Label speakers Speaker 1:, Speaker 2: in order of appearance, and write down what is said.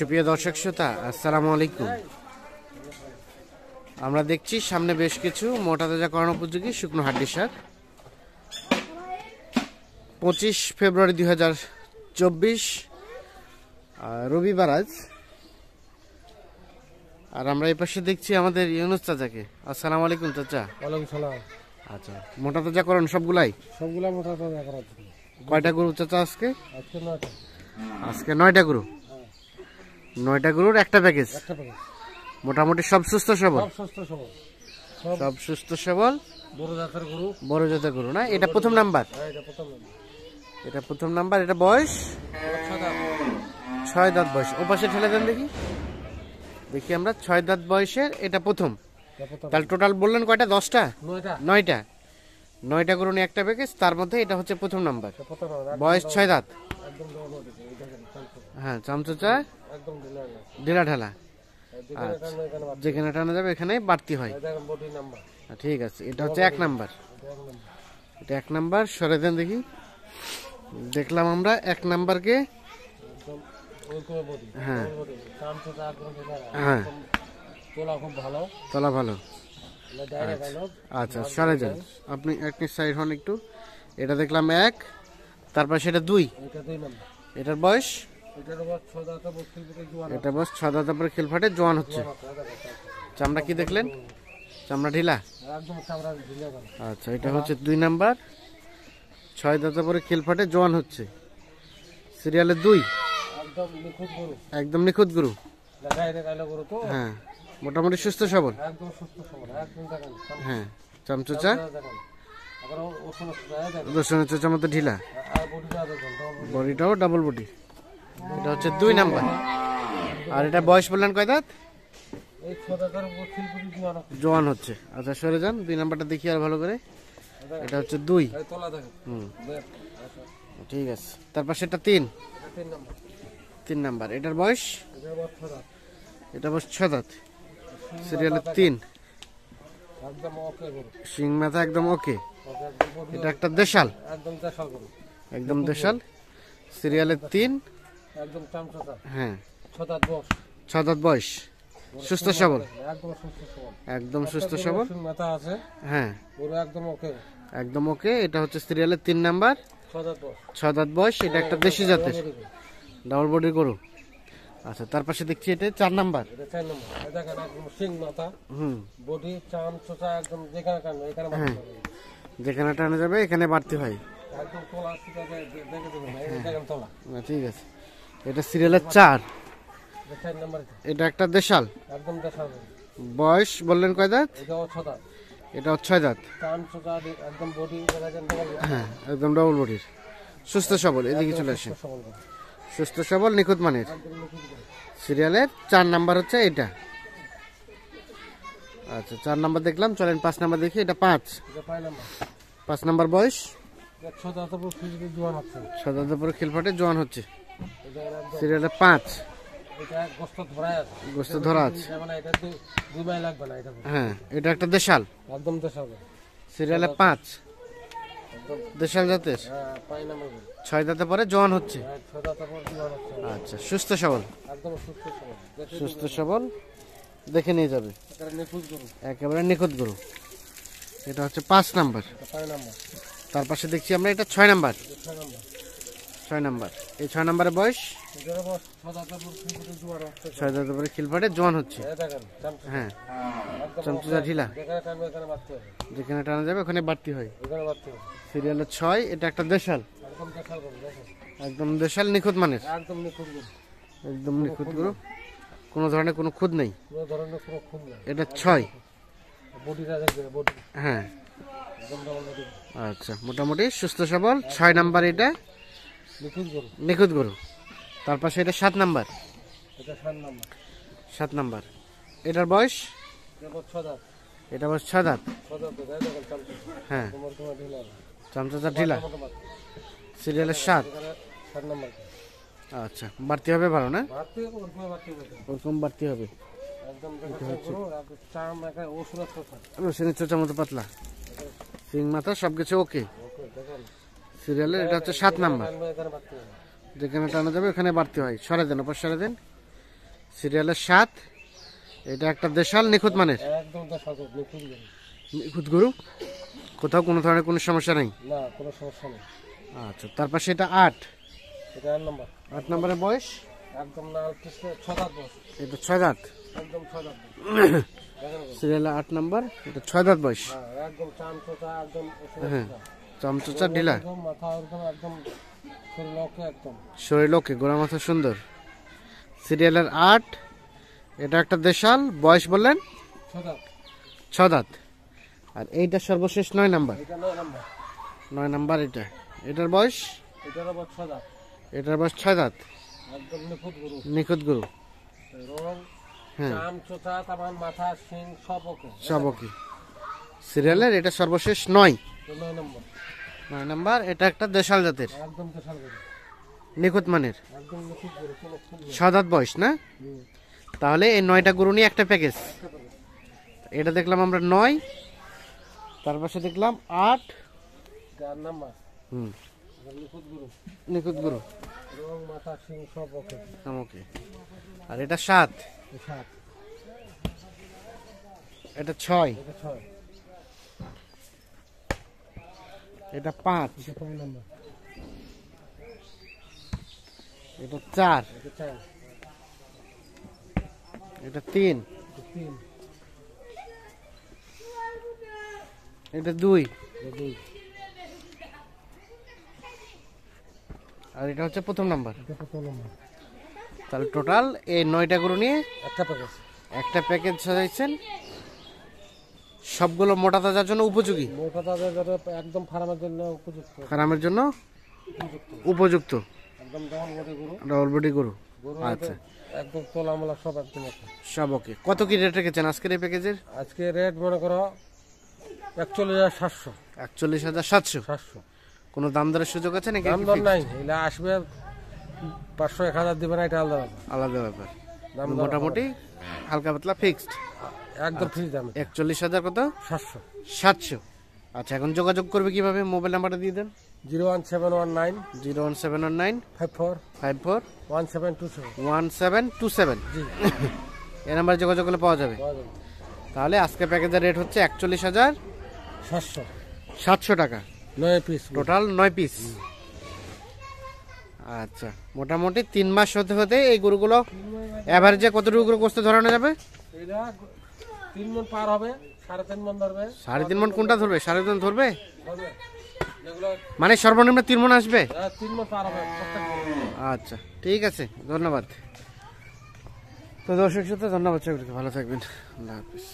Speaker 1: সুপ্রিয় দর্শক শ্রোতা, আসসালামু আলাইকুম। আমরা দেখছি সামনে বেশ কিছু মোটা তাজাকরণ উপযোগী শুকনো হাড্ডি সার। 25 ফেব্রুয়ারি 2024 রবিবার আজ। আর আমরা এই পাশে দেখছি আমাদের ইউনুস চাচাকে। আসসালামু আলাইকুম চাচা।
Speaker 2: ওয়ালাইকুম সালাম।
Speaker 1: আচ্ছা, মোটা তাজাকরণ সবগুলাই?
Speaker 2: সবগুলা মোটা তাজাকরণ।
Speaker 1: কয়টা গরু চাচা আজকে?
Speaker 2: আজকে 9টা।
Speaker 1: আজকে 9টা গরু। 9টা গরুর একটা প্যাকেজ। মোটামুটি সব সুস্থ সবল? সব সুস্থ সবল
Speaker 2: বড় জাতের গরু।
Speaker 1: বড় জাতের গরু না? এটা প্রথম নাম্বার? এটা প্রথম নাম্বার। এটা বয়স 6 দাঁত বয়স। ও পাশে ঠেলে দেন দেখি। দেখি আমরা 6 দাঁত বয়সের এটা প্রথম। তাহলে টোটাল বললেন কয়টা? 10টা? 9টা। 9টা গরু নিয়ে একটা প্যাকেজ, তার মধ্যে এটা হচ্ছে প্রথম নাম্বার। বয়স 6 দাঁত। হ্যাঁ, চামচা
Speaker 2: একদম
Speaker 1: ঢেলা ঢালা। যেখানে টানা যাবে এখানে বাড়তি হয়। ঠিক আছে, এটা হচ্ছে 1 নাম্বার। এটা 1 নাম্বার। সরে দেন দেখি। দেখলাম আমরা 1 নাম্বারকে। হ্যাঁ হ্যাঁ, তলা ভালো। আচ্ছা, সরে যান আপনি। এক সাইড হন একটু। এটা দেখলাম 1, তারপর সেটা 2। এটার বয়স? এটা বয়স 6 দাঁতের পরে খিল ফাটে, জোয়ান হচ্ছে। চামড়া কি দেখলেন? চামড়া ঢিলা। আচ্ছা, এটা হচ্ছে 2 নাম্বার। 6 দাঁতের পরে খিল ফাটে, জোয়ান হচ্ছে। সিরিয়ালে 2। একদম নিখুঁত গরু। হ্যাঁ, মোটামুটি সুস্থ সবল। হ্যাঁ, চামচা রসুনের চোচার মতো ঢিলা। বডিটাও ডাবল বডি। এটা হচ্ছে 2 নাম্বার। আর এটা বয়স বললেন কয় দাঁত? জোয়ান হচ্ছে। আচ্ছা, সরে যান। 2 নাম্বারটা দেখি আর ভালো করে। এটা হচ্ছে 2। ঠিক আছে, তারপর সেটা 3 নাম্বার। এটার বয়স? এটা বয়স 6 দাঁত। সিরিয়ালে 3। শিং মাথা একদম ওকে। এটা একটা দেশাল। একদম দেশাল। সিরিয়ালে 3। হ্যাঁ, 6 দাঁত বয়স। সুস্থ সবল। একদম সুস্থ সবল। হ্যাঁ, একদম ওকে। এটা হচ্ছে সিরিয়ালে 3 নাম্বার। 6 দাঁত বয়স। এটা একটা দেশি জাতের ডাবল বডির গরু। আচ্ছা, তার পাশে দেখছি এটা 4 নাম্বার। যেখানে টানা যাবে এখানে বাড়তি হয়। ঠিক আছে, এটা সিরিয়ালের 4। এটা একটা দেশাল। বয়স বললেন কয় দাঁত? এটা 6 দাঁত। হ্যাঁ, একদম ডাবল বডির। সুস্থ সবল। এদিকে চলে আসে। সুস্থ সবল, নিখুঁত মানের। সিরিয়ালের 4 নাম্বার হচ্ছে এটা। আচ্ছা, 4 নাম্বার দেখলাম। চলেন 5 নাম্বার দেখি। এটা 5 নাম্বার বয়স? 6 দাঁতের পরে খিল ফাটে, জোয়ান হচ্ছে। সিরিয়ালে 5। গোস্ত ধরা আছে। হ্যাঁ, এটা একটা দেশাল। সিরিয়ালে 5। দেশাল জাতের। 6 দাঁতে পরে জোয়ান হচ্ছে। আচ্ছা, সুস্থ সবল। সুস্থ সবল, দেখে নিয়ে যাবে। একেবারে নিখুঁত গরু। এটা হচ্ছে 5 নাম্বার। তার পাশে দেখছি আমরা এটা 6 নাম্বার। 6 নাম্বার। এই 6 নাম্বারের বয়স? 6 দাঁতের পরে খিল ফাটে, জোয়ান হচ্ছে। হ্যাঁ, চামচা ঢিলা। যেখানে টানা যাবে ওখানে বাড়তি হয়। সিরিয়ালের 6। এটা একটা দেশাল। একদম দেশাল, নিখুঁত মানের। একদম নিখুঁত গরু। কোনো ধরনের কোনো খুঁত নেই। এটা 6। হ্যাঁ, আচ্ছা, মোটামুটি সুস্থ সবল। 6 নাম্বার। এটা নিখুঁত গরু। তার পাশে এটা 7 নাম্বার। 7 নাম্বার। এটার বয়স? এটা বয়স 6 দাঁত। হ্যাঁ, চামচা ঢিলা। সিরিয়ালের 7। আচ্ছা, বাড়তি হবে ভালো না? ওরকম বাড়তি হবে। রসুনের চোচার মতো পাতলা। সিং মাথা সবকিছু ওকে। সিরিয়ালের এটা হচ্ছে 7 নাম্বার। যেখানে টানা যাবে ওখানে বাড়তি হয়। সরে দেন, ওপর সরে দেন। সিরিয়ালের 7। এটা একটা দেশাল নিখুঁত মানের।
Speaker 2: একদম দেশাল গরু, নিখুঁত গরু।
Speaker 1: নিখুঁত গরু, কোথাও কোনো ধরনের কোনো সমস্যা নেই।
Speaker 2: না, কোনো সমস্যা নেই।
Speaker 1: আচ্ছা, তারপর সেটা 8।
Speaker 2: এটা 8 নম্বর।
Speaker 1: 8 নম্বরের বয়স
Speaker 2: একদম লাল কৃষ্ণ, 6 দাঁত বয়স।
Speaker 1: এটা 6 দাঁত।
Speaker 2: একদম 6 দাঁত বয়স। দেখেন গরু।
Speaker 1: সিরিয়ালে 8 নম্বর, এটা 6 দাঁত বয়স।
Speaker 2: হ্যাঁ, একদম চাম চোচা, একদম
Speaker 1: হ্যাঁ, চমচচা ঢিলা,
Speaker 2: একদম মাথা একদম শরীর ওকে একদম।
Speaker 1: শরীর ওকে, গোড়া মাথা সুন্দর। সিরিয়ালের 8। এটা একটা দেশাল, বয়স বললেন
Speaker 2: 6 দাঁত।
Speaker 1: 6 দাঁত। আর এইটা সর্বশেষ 9 নাম্বার।
Speaker 2: এটা 9 নম্বর।
Speaker 1: 9 নাম্বার এটা। এটার বয়স,
Speaker 2: এটার আবার 6 দাঁত।
Speaker 1: এটার বয়স 6 দাঁত।
Speaker 2: একদম নিখুঁত গরু।
Speaker 1: নিখুঁত গরু।
Speaker 2: রং,
Speaker 1: হ্যাঁ,
Speaker 2: চাম চোচা, তারপর মাথা, শিং সব ওকে।
Speaker 1: সব ওকে। সিরিয়ালের এটা সর্বশেষ 9।
Speaker 2: 9 নম্বর।
Speaker 1: 9 নাম্বার, এটা একটা দেশাল জাতের
Speaker 2: একদম দেশাল গরু।
Speaker 1: নিখুঁত মানের।
Speaker 2: একদম নিখুঁত গরু, কোনো খুব নেই।
Speaker 1: 6 দাঁত বয়স না?
Speaker 2: হুম।
Speaker 1: তাহলে এই 9টা গরু নিয়ে একটা প্যাকেজ। এটা দেখলাম আমরা 9, তার পাশে দেখলাম 8।
Speaker 2: এটা 8 নম্বর।
Speaker 1: হুম,
Speaker 2: এটা নিখুঁত গরু।
Speaker 1: নিখুঁত গরু,
Speaker 2: রং, মাথা, শিং সব ওকে।
Speaker 1: ওকে। আর এটা 7,
Speaker 2: এটা 7।
Speaker 1: এটা 6,
Speaker 2: এটা 6।
Speaker 1: এটা 5,
Speaker 2: এটা 5 নম্বর।
Speaker 1: এটা 4,
Speaker 2: এটা 4।
Speaker 1: এটা 3,
Speaker 2: এটা 3।
Speaker 1: এটা 2,
Speaker 2: এটা 2।
Speaker 1: আর এটা হচ্ছে প্রথম নাম্বার।
Speaker 2: এটা 5 নম্বর।
Speaker 1: তাহলে টোটাল এই 9টা গরু নিয়ে
Speaker 2: একটা প্যাকেজ।
Speaker 1: একটা প্যাকেজ সাজাইছেন। সবগুলো মোটা তাজার জন্য উপযোগী,
Speaker 2: মোটা তাদের যাতে একদম ফার্মের জন্য উপযুক্ত।
Speaker 1: ফার্মের জন্য
Speaker 2: উপযুক্ত।
Speaker 1: উপযুক্ত,
Speaker 2: একদম ডবল বডি গরু।
Speaker 1: ডবল বডি গরু।
Speaker 2: গরু
Speaker 1: আচ্ছা,
Speaker 2: একদম তোলামোলা সব একদম ওকে।
Speaker 1: সব ওকে। কত কি রেট রেখেছেন আজকের এই প্যাকেজের?
Speaker 2: আজকে রেট মনে করো 41,700।
Speaker 1: 41,700।
Speaker 2: 700।
Speaker 1: কোনো দাম দরের সুযোগ আছে নাকি?
Speaker 2: দাম দর নাই, এগুলা আসবে 500-1000 দিবে না, এটা আলাদা ব্যাপার।
Speaker 1: আলাদা ব্যাপার।
Speaker 2: দাম দর
Speaker 1: মোটামুটি হালকা পাতলা ফিক্সড
Speaker 2: একদম ফ্রি দাম।
Speaker 1: 41,000 কত?
Speaker 2: 700।
Speaker 1: 700। আচ্ছা, এখন যোগাযোগ করবে কিভাবে? মোবাইল নাম্বারটা দিয়ে দেন।
Speaker 2: 01719
Speaker 1: 01719
Speaker 2: 54
Speaker 1: 54
Speaker 2: 1727।
Speaker 1: 1727।
Speaker 2: জি,
Speaker 1: এই নাম্বারে যোগাযোগ করলে পাওয়া যাবে।
Speaker 2: পাওয়া যাবে।
Speaker 1: তাহলে আজকে প্যাকেজের রেট হচ্ছে 41,700
Speaker 2: 700।
Speaker 1: টাকা,
Speaker 2: 9 পিস।
Speaker 1: Total 9 piece. আচ্ছা, মোটামুটি 3 মাস হতে হতে এই গরুগুলো এভারেজে কতটুকু করে গোস্ত ধরানো যাবে?
Speaker 2: এটা 3 মণ পার হবে, 3.5 মণ ধরবে।
Speaker 1: 3.5 মণ কোনটা ধরবে? 3.5 ধরবে,
Speaker 2: হবে। যেগুলো
Speaker 1: মানে সর্বনিম্ন 3 মণ আসবে।
Speaker 2: 3 মণ পার হবে প্রত্যেক গরু।
Speaker 1: আচ্ছা, ঠিক আছে, ধন্যবাদ। তো দর্শক শ্রোতা, ধন্যবাদ, ভালো থাকবেন, আল্লাহ হাফিজ।